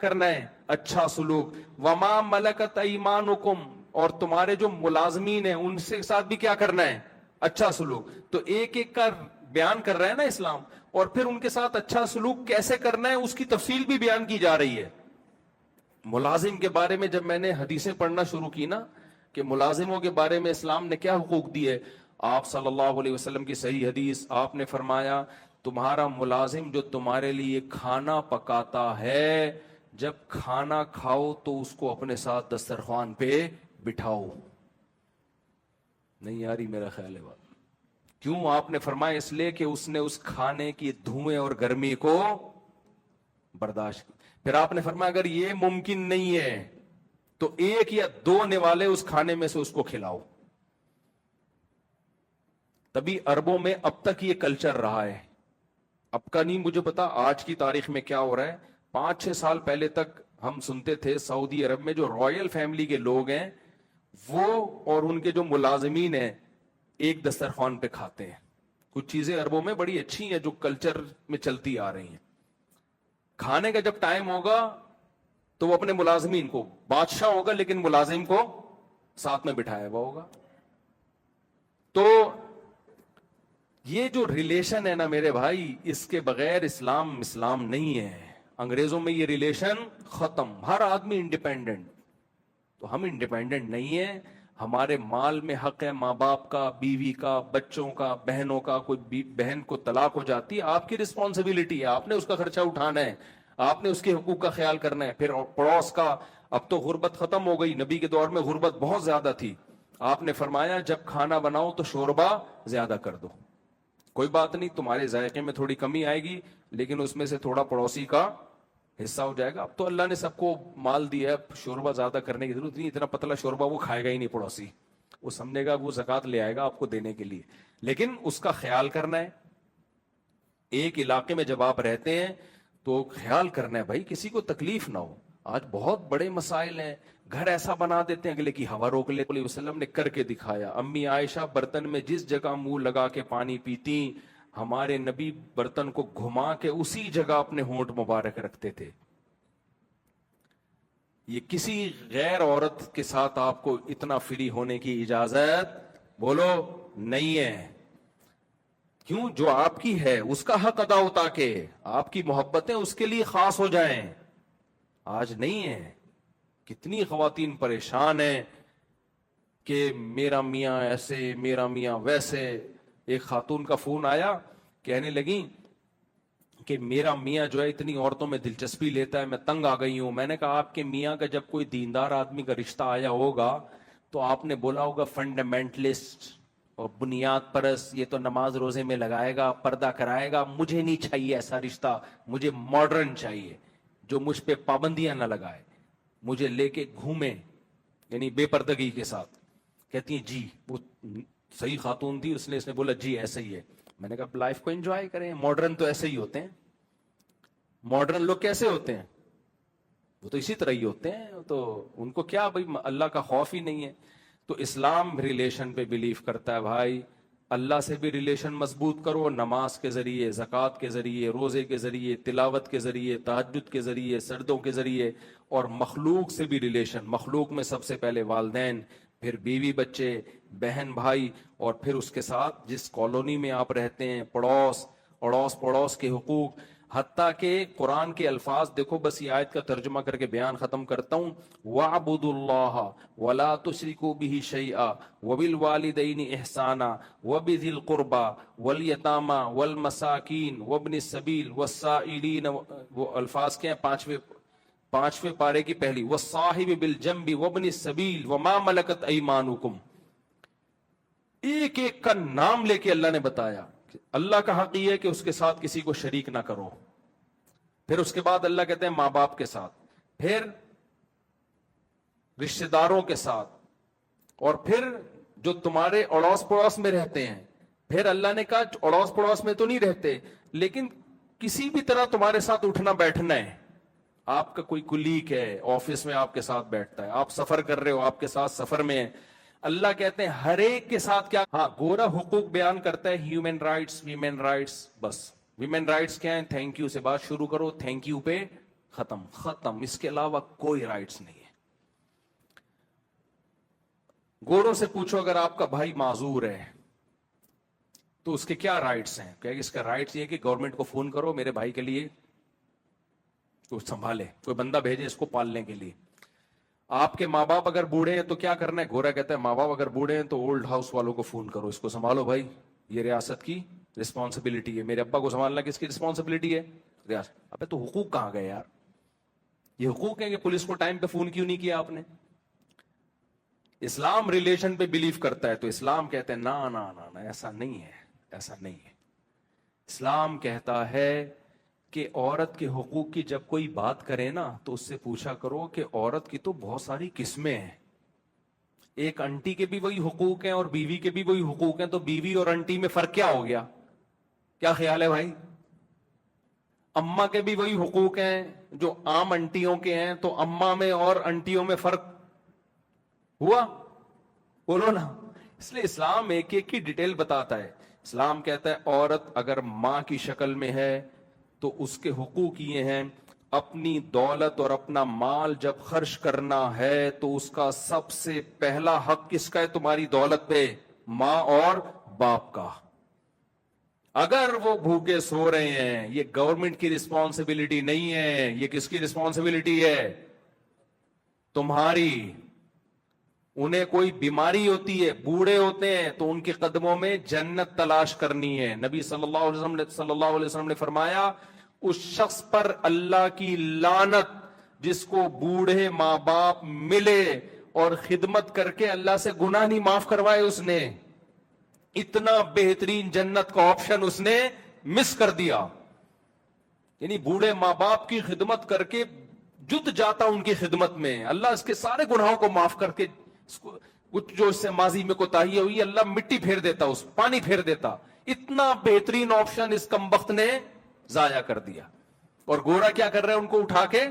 کرنا ہے اچھا سلوک، وما ملکت ایمانکم، اور تمہارے جو ملازمین ہیں ان سے ساتھ بھی کیا کرنا ہے اچھا سلوک. تو ایک ایک کا بیان کر رہا ہے نا اسلام، اور پھر ان کے ساتھ اچھا سلوک کیسے کرنا ہے اس کی تفصیل بھی بیان کی جا رہی ہے. ملازم کے بارے میں جب میں نے حدیثیں پڑھنا شروع کی نا کہ ملازموں کے بارے میں اسلام نے کیا حقوق دیے، آپ صلی اللہ علیہ وسلم کی صحیح حدیث، آپ نے فرمایا تمہارا ملازم جو تمہارے لیے کھانا پکاتا ہے، جب کھانا کھاؤ تو اس کو اپنے ساتھ دسترخوان پہ بٹھاؤ. نہیں آ رہی میرا خیال ہے بات؟ کیوں آپ نے فرمایا؟ اس لیے کہ اس نے اس کھانے کی دھوئیں اور گرمی کو برداشت کی. پھر آپ نے فرمایا اگر یہ ممکن نہیں ہے تو ایک یا دو نوالے اس کھانے میں سے اس کو کھلاؤ. تبھی عربوں میں اب تک یہ کلچر رہا ہے. اب کا نہیں مجھے پتا آج کی تاریخ میں کیا ہو رہا ہے. 5-6 سال پہلے تک ہم سنتے تھے سعودی عرب میں جو رائل فیملی کے لوگ ہیں وہ اور ان کے جو ملازمین ہیں ایک دسترخوان پہ کھاتے ہیں. کچھ چیزیں عربوں میں بڑی اچھی ہیں جو کلچر میں چلتی آ رہی ہیں. کھانے کا جب ٹائم ہوگا تو وہ اپنے ملازمین کو، بادشاہ ہوگا لیکن ملازم کو ساتھ میں بٹھایا ہوا ہوگا. تو یہ جو ریلیشن ہے نا میرے بھائی، اس کے بغیر اسلام نہیں ہے. انگریزوں میں یہ ریلیشن ختم، ہر آدمی انڈیپینڈنٹ. تو ہم انڈیپینڈنٹ نہیں ہیں. ہمارے مال میں حق ہے ماں باپ کا، بیوی کا، بچوں کا، بہنوں کا. کوئی بہن کو طلاق ہو جاتی ہے، آپ کی رسپانسبلٹی ہے، آپ نے اس کا خرچہ اٹھانا ہے، آپ نے اس کے حقوق کا خیال کرنا ہے. پھر پڑوس کا، اب تو غربت ختم ہو گئی، نبی کے دور میں غربت بہت زیادہ تھی. آپ نے فرمایا جب کھانا بناؤ تو شوربہ زیادہ کر دو. کوئی بات نہیں، تمہارے ذائقے میں تھوڑی کمی آئے گی لیکن اس میں سے تھوڑا پڑوسی کا حصہ ہو جائے گا. اب تو اللہ نے سب کو مال دیا ہے، شوربہ زیادہ کرنے کی ضرورت نہیں. اتنا پتلا شوربہ وہ کھائے گا ہی نہیں پڑوسی، وہ سمجھے گا وہ زکات لے آئے گا آپ کو دینے کے لیے. لیکن اس کا خیال کرنا ہے. ایک علاقے میں جب آپ رہتے ہیں تو خیال کرنا ہے بھائی کسی کو تکلیف نہ ہو. آج بہت بڑے مسائل ہیں، گھر ایسا بنا دیتے ہیں اگلے کی ہوا روک لے. علیہ وسلم نے کر کے دکھایا. امی عائشہ برتن میں جس جگہ منہ لگا کے پانی پیتی، ہمارے نبی برتن کو گھما کے اسی جگہ اپنے ہونٹ مبارک رکھتے تھے. یہ کسی غیر عورت کے ساتھ آپ کو اتنا فری ہونے کی اجازت بولو نہیں ہے. کیوں؟ جو آپ کی ہے اس کا حق ادا ہو تاکہ آپ کی محبتیں اس کے لیے خاص ہو جائیں. آج نہیں ہے. کتنی خواتین پریشان ہیں کہ میرا میاں ایسے، میرا میاں ویسے. ایک خاتون کا فون آیا، کہنے لگی کہ میرا میاں جو ہے اتنی عورتوں میں دلچسپی لیتا ہے، میں تنگ آ گئی ہوں. میں نے کہا آپ کے میاں کا جب کوئی دیندار آدمی کا رشتہ آیا ہوگا تو آپ نے بولا ہوگا فنڈامنٹلسٹ اور بنیاد پرست، یہ تو نماز روزے میں لگائے گا، پردہ کرائے گا، مجھے نہیں چاہیے ایسا رشتہ، مجھے ماڈرن چاہیے جو مجھ پہ پابندیاں نہ لگائے، مجھے لے کے گھومے، یعنی بے پردگی کے ساتھ. کہتی ہیں جی، وہ صحیح خاتون تھی، اس نے بولا جی ایسا ہی ہے. میں نے کہا لائف کو انجوائے کریں. ماڈرن تو ایسے ہی ہوتے ہیں. ماڈرن لوگ کیسے ہوتے ہیں؟ وہ تو اسی طرح ہی ہوتے ہیں. تو ان کو کیا بھائی اللہ کا خوف ہی نہیں ہے. تو اسلام ریلیشن پہ بلیف کرتا ہے بھائی. اللہ سے بھی ریلیشن مضبوط کرو، نماز کے ذریعے، زکوٰۃ کے ذریعے، روزے کے ذریعے، تلاوت کے ذریعے، تہجد کے ذریعے، سردوں کے ذریعے. اور مخلوق سے بھی ریلیشن. مخلوق میں سب سے پہلے والدین، پھر بیوی بچے، بہن بھائی، اور پھر اس کے ساتھ جس کالونی میں آپ رہتے ہیں پڑوس، اڑوس پڑوس کے حقوق. حتیٰ کہ قرآن کے الفاظ دیکھو، بس یہ آیت کا ترجمہ کر کے بیان ختم کرتا ہوں. وَاعْبُدُوا اللَّهَ وَلَا تُشْرِكُوا بِهِ شَيْئًا وَبِالْوَالِدَيْنِ إِحْسَانًا وَبِذِي الْقُرْبَى وَالْيَتَامَى وَالْمَسَاكِينِ وَابْنِ السَّبِيلِ وَالسَّائِلِينَ. وہ الفاظ کیا ہیں؟ پانچویں پارے کی پہلی، وَالصَّاحِبِ بِالْجَنبِ وَابْنِ السَّبِيلِ وَمَا مَلَكَتْ أَيْمَانُكُمْ. ایک ایک کا نام لے کے اللہ نے بتایا کہ اللہ کا حق یہ ہے کہ اس کے ساتھ کسی کو شریک نہ کرو. پھر اس کے بعد اللہ کہتے ہیں ماں باپ کے ساتھ، پھر رشتہ داروں کے ساتھ، اور پھر جو تمہارے اڑوس پڑوس میں رہتے ہیں. پھر اللہ نے کہا اڑوس پڑوس میں تو نہیں رہتے لیکن کسی بھی طرح تمہارے ساتھ اٹھنا بیٹھنا ہے. آپ کا کوئی کلیگ ہے آفس میں آپ کے ساتھ بیٹھتا ہے، آپ سفر کر رہے ہو آپ کے ساتھ سفر میں ہے. اللہ کہتے ہیں ہر ایک کے ساتھ کیا. ہاں گورا حقوق بیان کرتا ہے، ہیومن رائٹس، ویمن رائٹس. بس ویمن رائٹس کیا ہیں؟ تھینک یو سے بات شروع کرو، تھینک یو پہ ختم ختم، اس کے علاوہ کوئی رائٹس نہیں ہے. گوروں سے پوچھو اگر آپ کا بھائی معذور ہے تو اس کے کیا رائٹس ہیں؟ کہ اس کا رائٹس یہ کہ گورنمنٹ کو فون کرو میرے بھائی کے لیے تو سنبھالے، کوئی بندہ بھیجے اس کو پالنے کے لیے. آپ کے ماں باپ اگر بوڑھے ہیں تو کیا کرنا ہے؟ گورا کہتا ہے ماں باپ اگر بوڑھے ہیں تو اولڈ ہاؤس والوں کو فون کرو، اس کو سنبھالو بھائی، یہ ریاست کی رسپانسبلٹی ہے. میرے ابا کو سنبھالنا کس کی رسپانسبلٹی ہے؟ ریاست. ابے تو حقوق کہاں گئے یار؟ یہ حقوق ہے کہ پولیس کو ٹائم پہ فون کیوں نہیں کیا آپ نے؟ اسلام ریلیشن پہ بلیو کرتا ہے تو اسلام کہتے ہیں نا نا نا نا، ایسا نہیں ہے، ایسا نہیں ہے. اسلام کہتا ہے کہ عورت کے حقوق کی جب کوئی بات کرے نا تو اس سے پوچھا کرو کہ عورت کی تو بہت ساری قسمیں ہیں. ایک انٹی کے بھی وہی حقوق ہیں اور بیوی کے بھی وہی حقوق ہیں، تو بیوی اور انٹی میں فرق کیا ہو گیا؟ کیا خیال ہے بھائی؟ اماں کے بھی وہی حقوق ہیں جو عام انٹیوں کے ہیں، تو اماں میں اور انٹیوں میں فرق ہوا؟ بولو نا. اس لیے اسلام ایک ایک کی ڈیٹیل بتاتا ہے. اسلام کہتا ہے عورت اگر ماں کی شکل میں ہے تو اس کے حقوق یہ ہیں، اپنی دولت اور اپنا مال جب خرچ کرنا ہے تو اس کا سب سے پہلا حق کس کا ہے تمہاری دولت پہ؟ ماں اور باپ کا. اگر وہ بھوکے سو رہے ہیں یہ گورنمنٹ کی رسپانسبلٹی نہیں ہے، یہ کس کی رسپانسبلٹی ہے؟ تمہاری. انہیں کوئی بیماری ہوتی ہے، بوڑھے ہوتے ہیں، تو ان کے قدموں میں جنت تلاش کرنی ہے. نبی صلی اللہ علیہ وسلم نے فرمایا اس شخص پر اللہ کی لعنت جس کو بوڑھے ماں باپ ملے اور خدمت کر کے اللہ سے گناہ نہیں معاف کروائے. اس نے اتنا بہترین جنت کا آپشن اس نے مس کر دیا. یعنی بوڑھے ماں باپ کی خدمت کر کے جت جاتا ان کی خدمت میں، اللہ اس کے سارے گناہوں کو معاف کر کے کچھ جو اس سے ماضی میں کوتاہی ہوئی اللہ مٹی پھیر دیتا، اس پانی پھیر دیتا. اتنا بہترین آپشن اس کمبخت نے ضائع کر دیا. اور گورا کیا کر رہا ہے؟ ان کو اٹھا کے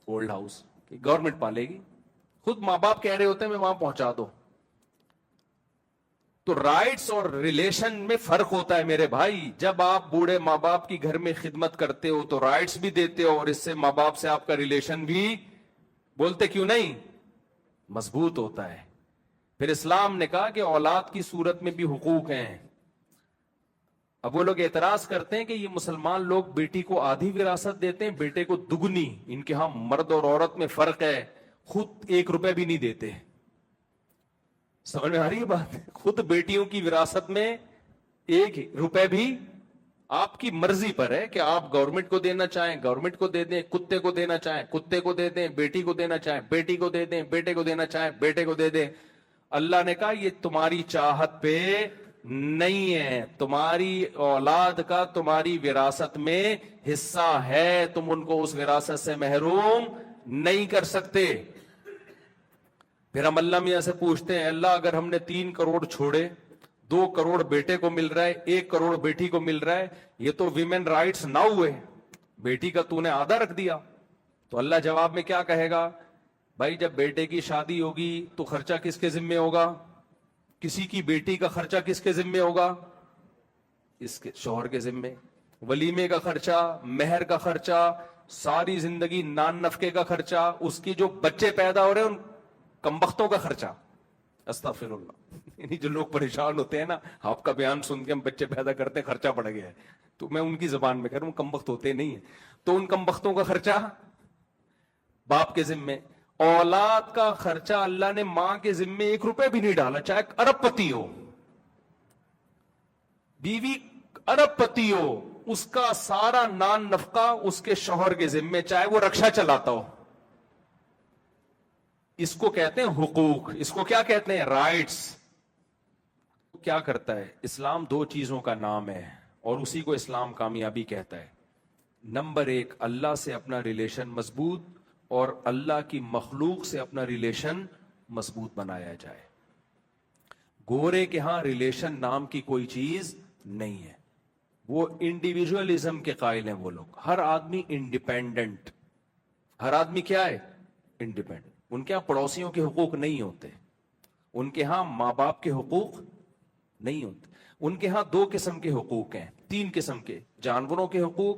اولڈ ہاؤس، گورنمنٹ پالے گی. خود ماں باپ کہہ رہے ہوتے ہیں میں وہاں پہنچا دو. تو رائٹس اور ریلیشن میں فرق ہوتا ہے میرے بھائی. جب آپ بوڑھے ماں باپ کی گھر میں خدمت کرتے ہو تو رائٹس بھی دیتے ہو، اور اس سے ماں باپ سے آپ کا ریلیشن بھی، بولتے کیوں نہیں، مضبوط ہوتا ہے. پھر اسلام نے کہا کہ اولاد کی صورت میں بھی حقوق ہیں. اب وہ لوگ اعتراض کرتے ہیں کہ یہ مسلمان لوگ بیٹی کو آدھی وراثت دیتے ہیں، بیٹے کو دگنی. ان کے ہاں مرد اور عورت میں فرق ہے، خود 1 روپے بھی نہیں دیتے. سمجھ میں آ رہی ہے بات؟ خود بیٹیوں کی وراثت میں 1 روپے بھی آپ کی مرضی پر ہے کہ آپ گورنمنٹ کو دینا چاہیں گورنمنٹ کو دے دیں، کتے کو دینا چاہیں کتے کو دے دیں، بیٹی کو دینا چاہیں بیٹی کو دے دیں، بیٹے کو دینا چاہیں بیٹے کو دے دیں. اللہ نے کہا یہ تمہاری چاہت پہ نہیں ہے، تمہاری اولاد کا تمہاری وراثت میں حصہ ہے، تم ان کو اس وراثت سے محروم نہیں کر سکتے. پھر ہم اللہ میاں سے پوچھتے ہیں اللہ اگر ہم نے 3 کروڑ چھوڑے، 2 کروڑ بیٹے کو مل رہا ہے، 1 کروڑ بیٹی کو مل رہا ہے، یہ تو ویمن رائٹس نہ ہوئے، بیٹی کا تو نے آدھا رکھ دیا. تو اللہ جواب میں کیا کہے گا؟ بھائی جب بیٹے کی شادی ہوگی تو خرچہ کس کے ذمہ ہوگا؟ کسی کی بیٹی کا خرچہ کس کے ذمہ ہوگا؟ اس کے شوہر کے ذمہ. ولیمے کا خرچہ، مہر کا خرچہ، ساری زندگی نان نفقے کا خرچہ، اس کی جو بچے پیدا ہو رہے ہیں ان کمبختوں کا خرچہ. استغفر اللہ. یعنی جو لوگ پریشان ہوتے ہیں نا آپ کا بیان سن کے، ہم بچے پیدا کرتے ہیں خرچہ بڑھ گیا ہے، تو میں ان کی زبان میں کہہ رہا ہوں کمبخت ہوتے نہیں ہیں. تو ان کمبختوں کا خرچہ باپ کے ذمے. اولاد کا خرچہ اللہ نے ماں کے ذمے 1 روپے بھی نہیں ڈالا، چاہے ارب پتی ہو، بیوی ارب پتی ہو، اس کا سارا نان نفقہ اس کے شوہر کے ذمے، چاہے وہ رکشا چلاتا ہو. اس کو کہتے ہیں حقوق، اس کو کیا کہتے ہیں؟ رائٹس. کیا کرتا ہے اسلام؟ 2 چیزوں کا نام ہے اور اسی کو اسلام کامیابی کہتا ہے. نمبر 1 اللہ سے اپنا ریلیشن مضبوط، اور اللہ کی مخلوق سے اپنا ریلیشن مضبوط بنایا جائے. گورے کے ہاں ریلیشن نام کی کوئی چیز نہیں ہے، وہ انڈیویجولزم کے قائل ہیں. وہ لوگ ہر آدمی انڈیپینڈنٹ، ہر آدمی کیا ہے؟ انڈیپینڈنٹ. ان کے ہاں پڑوسیوں کے حقوق نہیں ہوتے، ان کے ہاں ماں باپ کے حقوق نہیں ہوتے. ان کے ہاں 2 قسم کے حقوق ہیں، 3 قسم کے. جانوروں کے حقوق،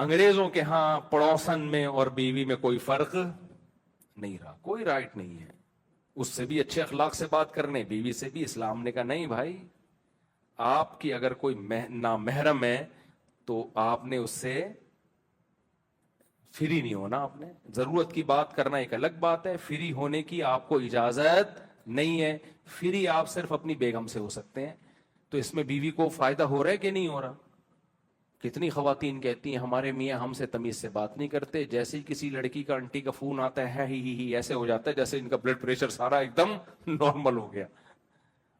انگریزوں کے ہاں پڑوسن میں اور بیوی میں کوئی فرق نہیں رہا، کوئی رائٹ نہیں ہے، اس سے بھی اچھے اخلاق سے بات کرنے، بیوی سے بھی۔ اسلام نے کہا نہیں بھائی، آپ کی اگر کوئی نامحرم ہے تو آپ نے اس سے فری نہیں ہونا، آپ نے ضرورت کی بات کرنا ایک الگ بات ہے، فری ہونے کی آپ کو اجازت نہیں ہے، فری آپ صرف اپنی بیگم سے ہو سکتے ہیں۔ تو اس میں بیوی کو فائدہ ہو رہا ہے کہ نہیں ہو رہا؟ کتنی خواتین کہتی ہیں ہمارے میاں ہم سے تمیز سے بات نہیں کرتے، جیسے ہی کسی لڑکی کا آنٹی کا فون آتا ہے ہی ایسے ہو جاتا ہے جیسے ان کا بلڈ پریشر سارا ایک دم نارمل ہو گیا۔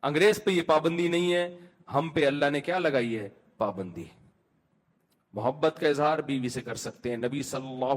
انگریز پہ یہ پابندی نہیں ہے، ہم پہ اللہ نے کیا لگائی ہے؟ پابندی۔ محبت کا اظہار بیوی سے کر سکتے ہیں، نبی صلی اللہ